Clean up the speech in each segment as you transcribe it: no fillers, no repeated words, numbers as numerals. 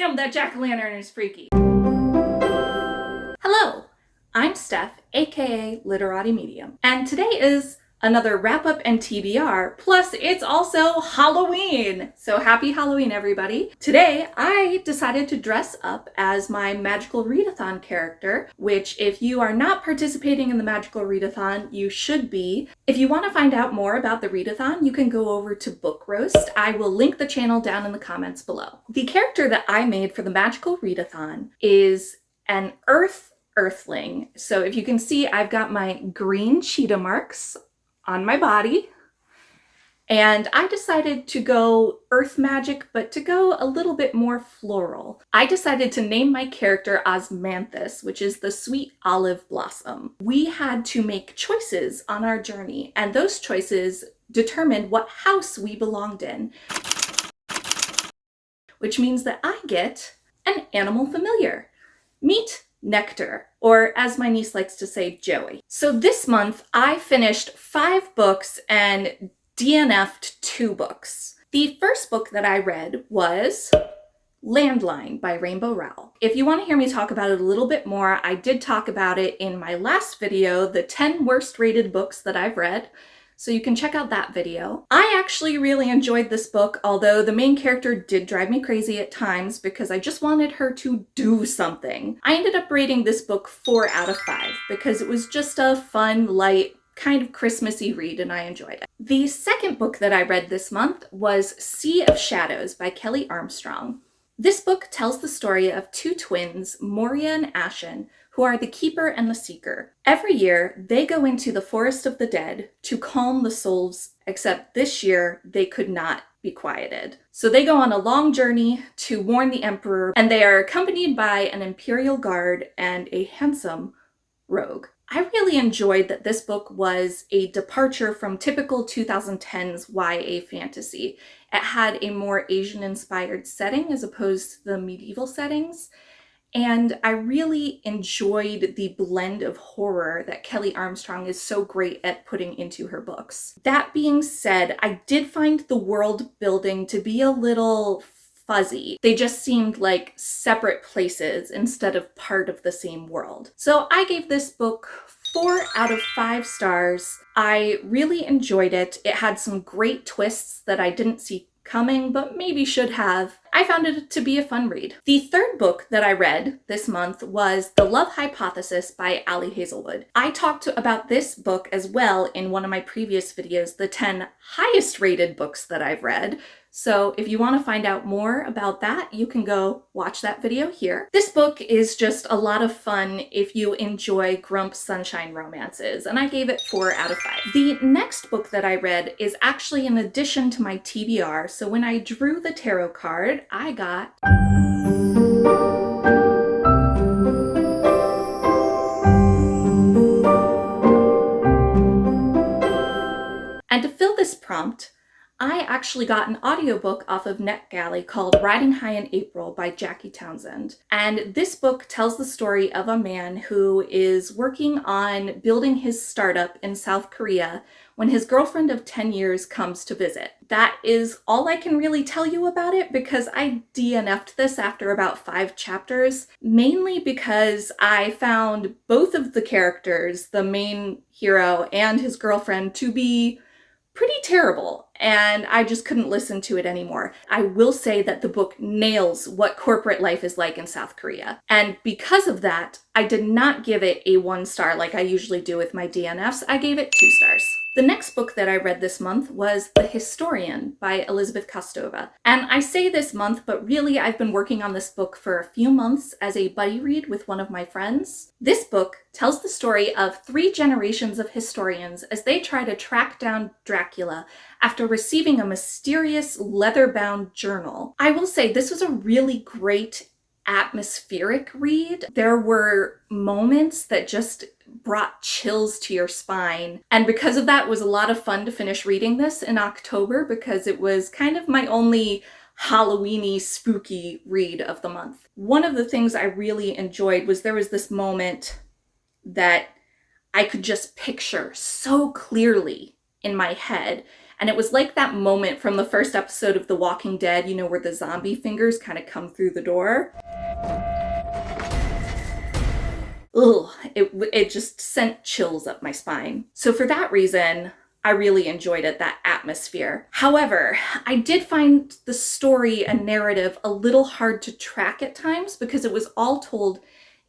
Damn, that jack-o'-lantern is freaky. Hello, I'm Steph, aka Literati Medium, and today is another Wrap Up and TBR, plus it's also Halloween! So happy Halloween, everybody. Today, I decided to dress up as my Magical Readathon character, which if you are not participating in the Magical Readathon, you should be. If you want to find out more about the Readathon, you can go over to Book Roast. I will link the channel down in the comments below. The character that I made for the Magical Readathon is an Earthling. So if you can see, I've got my green cheetah marks on my body, and I decided to go earth magic, but to go a little bit more floral. I decided to name my character Osmanthus, which is the sweet olive blossom. We had to make choices on our journey, and those choices determined what house we belonged in, which means that I get an animal familiar. Meet Nectar, or as my niece likes to say, Joey. So this month I finished 5 books and DNF'd 2 books. The first book that I read was Landline by Rainbow Rowell. If you want to hear me talk about it a little bit more, I did talk about it in my last video, the 10 worst rated books that I've read. So you can check out that video. I actually really enjoyed this book, although the main character did drive me crazy at times because I just wanted her to do something. I ended up rating this book 4 out of 5 because it was just a fun, light, kind of Christmassy read and I enjoyed it. The second book that I read this month was Sea of Shadows by Kelley Armstrong. This book tells the story of 2 twins, Moria and Ashen, who are the keeper and the seeker. Every year, they go into the forest of the dead to calm the souls, except this year, they could not be quieted. So they go on a long journey to warn the emperor, and they are accompanied by an imperial guard and a handsome rogue. I really enjoyed that this book was a departure from typical 2010s YA fantasy. It had a more Asian-inspired setting as opposed to the medieval settings. And I really enjoyed the blend of horror that Kelley Armstrong is so great at putting into her books. That being said, I did find the world building to be a little fuzzy. They just seemed like separate places instead of part of the same world. So I gave this book 4 out of 5 stars. I really enjoyed it. It had some great twists that I didn't see coming, but maybe should have. I found it to be a fun read. The third book that I read this month was The Love Hypothesis by Hazelwood. I talked about this book as well in one of my previous videos, the 10 highest rated books that I've read. So if you want to find out more about that, you can go watch that video here. This book is just a lot of fun if you enjoy Grump Sunshine romances, and I gave it 4 out of 5. The next book that I read is actually an addition to my TBR, so when I drew the tarot card, I got and to fill this prompt, I actually got an audiobook off of NetGalley called Riding High in April by Jackie Townsend. And this book tells the story of a man who is working on building his startup in South Korea when his girlfriend of 10 years comes to visit. That is all I can really tell you about it because I DNF'd this after about 5 chapters, mainly because I found both of the characters, the main hero and his girlfriend, to be pretty terrible, and I just couldn't listen to it anymore. I will say that the book nails what corporate life is like in South Korea, and because of that, I did not give it a 1 star like I usually do with my DNFs. I gave it 2 stars. The next book that I read this month was The Historian by Elizabeth Kostova. And I say this month, but really I've been working on this book for a few months as a buddy read with one of my friends. This book tells the story of 3 generations of historians as they try to track down Dracula after receiving a mysterious leather-bound journal. I will say this was a really great atmospheric read. There were moments that just brought chills to your spine. And because of that, it was a lot of fun to finish reading this in October because it was kind of my only Halloween-y, spooky read of the month. One of the things I really enjoyed was there was this moment that I could just picture so clearly in my head. And it was like that moment from the first episode of The Walking Dead, you know, where the zombie fingers kind of come through the door. Ugh, it just sent chills up my spine. So for that reason, I really enjoyed it, that atmosphere. However, I did find the story and narrative a little hard to track at times because it was all told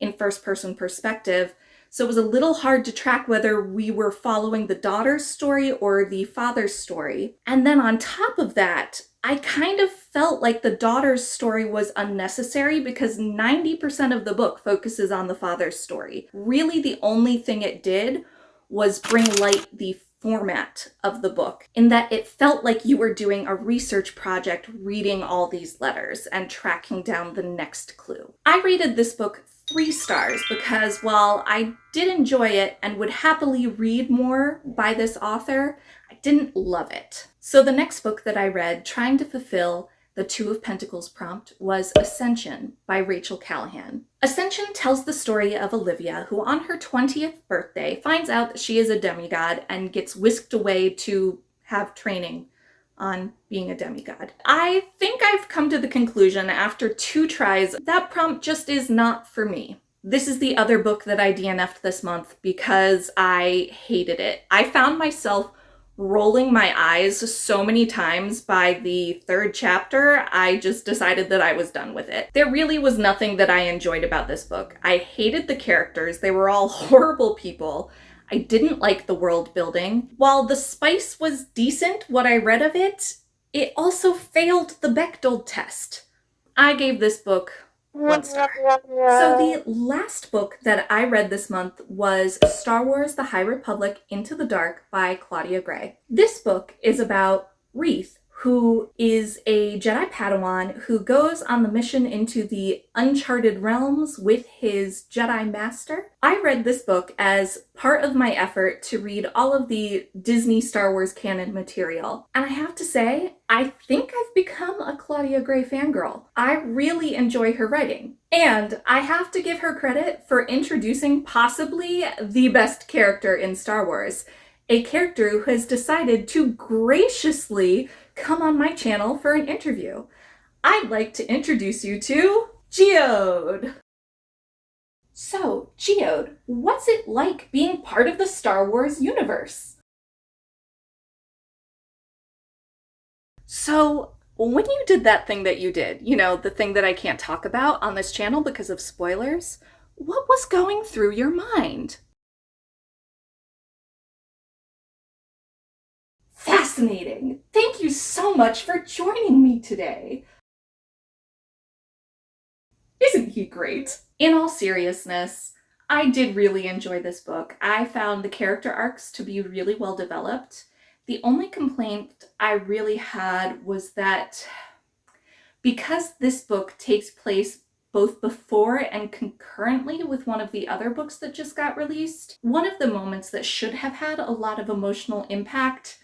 in first-person perspective. So it was a little hard to track whether we were following the daughter's story or the father's story. And then on top of that, I kind of felt like the daughter's story was unnecessary because 90% of the book focuses on the father's story. Really, the only thing it did was bring light the format of the book, in that it felt like you were doing a research project reading all these letters and tracking down the next clue. I rated this book 3 stars because while I did enjoy it and would happily read more by this author, I didn't love it. So the next book that I read, trying to fulfill the Two of Pentacles prompt, was Ascension by Rachel Callahan. Ascension tells the story of Olivia, who on her 20th birthday finds out that she is a demigod and gets whisked away to have training on being a demigod. I think I've come to the conclusion after 2 tries that prompt just is not for me. This is the other book that I DNF'd this month because I hated it. I found myself rolling my eyes so many times by the 3rd chapter, I just decided that I was done with it. There really was nothing that I enjoyed about this book. I hated the characters. They were all horrible people. I didn't like the world building. While the spice was decent, what I read of it, it also failed the Bechdel test. I gave this book 1 star. So the last book that I read this month was Star Wars: The High Republic Into the Dark by Claudia Gray. This book is about Reith, who is a Jedi Padawan who goes on the mission into the uncharted realms with his Jedi Master. I read this book as part of my effort to read all of the Disney Star Wars canon material. And I have to say, I think I've become a Claudia Gray fangirl. I really enjoy her writing. And I have to give her credit for introducing possibly the best character in Star Wars. A character who has decided to graciously come on my channel for an interview. I'd like to introduce you to Geode. So, Geode, what's it like being part of the Star Wars universe? So, when you did that thing that you did, you know, the thing that I can't talk about on this channel because of spoilers, what was going through your mind? Fascinating! Thank you so much for joining me today! Isn't he great? In all seriousness, I did really enjoy this book. I found the character arcs to be really well developed. The only complaint I really had was that because this book takes place both before and concurrently with one of the other books that just got released, one of the moments that should have had a lot of emotional impact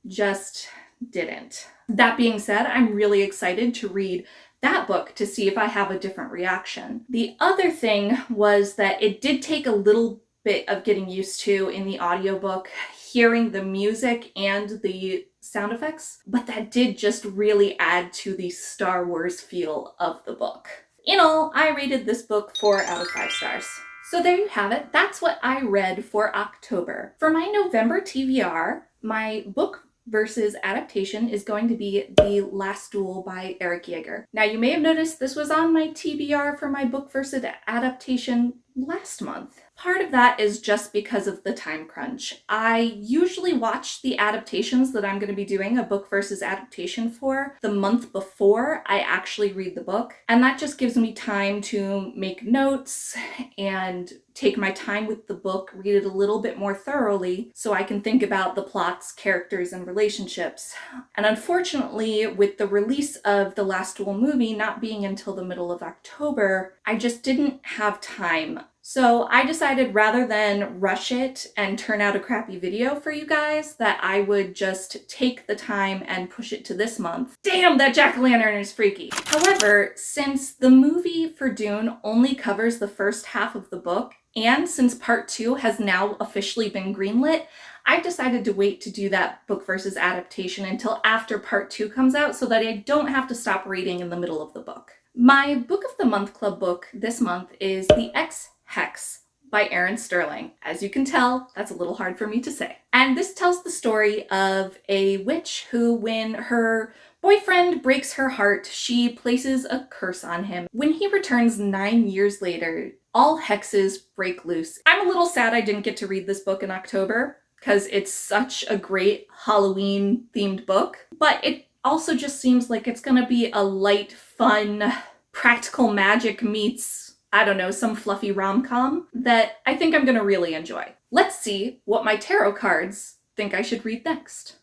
just didn't. That being said, I'm really excited to read that book to see if I have a different reaction. The other thing was that it did take a little bit of getting used to in the audiobook, hearing the music and the sound effects, but that did just really add to the Star Wars feel of the book. In all, I rated this book 4 out of 5 stars. So there you have it. That's what I read for October. For my November TBR, my book versus adaptation is going to be The Last Duel by Eric Yeager. Now, you may have noticed this was on my TBR for my book versus adaptation last month. Part of that is just because of the time crunch. I usually watch the adaptations that I'm going to be doing a book versus adaptation for the month before I actually read the book, and that just gives me time to make notes and take my time with the book, read it a little bit more thoroughly so I can think about the plots, characters, and relationships. And unfortunately, with the release of the Last Duel movie not being until the middle of October, I just didn't have time. So I decided rather than rush it and turn out a crappy video for you guys, that I would just take the time and push it to this month. Damn, that jack-o'-lantern is freaky. However, since the movie for Dune only covers the first half of the book, and since part 2 has now officially been greenlit, I've decided to wait to do that book versus adaptation until after part 2 comes out so that I don't have to stop reading in the middle of the book. My Book of the Month Club book this month is The Ex-Hex by Erin Sterling. As you can tell, that's a little hard for me to say. And this tells the story of a witch who, when her boyfriend breaks her heart, she places a curse on him. When he returns 9 years later, all hexes break loose. I'm a little sad I didn't get to read this book in October because it's such a great Halloween-themed book, but it also just seems like it's gonna be a light, fun, practical magic meets, I don't know, some fluffy rom-com that I think I'm gonna really enjoy. Let's see what my tarot cards think I should read next.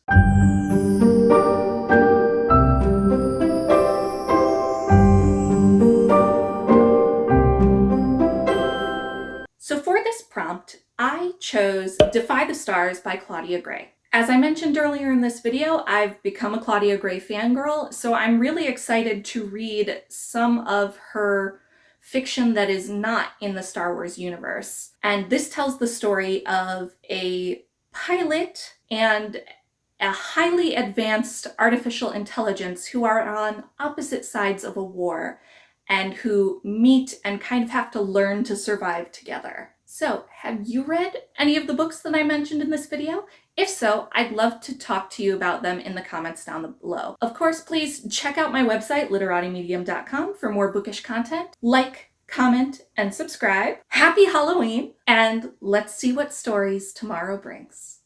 So for this prompt, I chose Defy the Stars by Claudia Gray. As I mentioned earlier in this video, I've become a Claudia Gray fangirl, so I'm really excited to read some of her fiction that is not in the Star Wars universe. And this tells the story of a pilot and a highly advanced artificial intelligence who are on opposite sides of a war and who meet and kind of have to learn to survive together. So, have you read any of the books that I mentioned in this video? If so, I'd love to talk to you about them in the comments down below. Of course, please check out my website, literatimedium.com, for more bookish content. Like, comment, and subscribe. Happy Halloween, and let's see what stories tomorrow brings.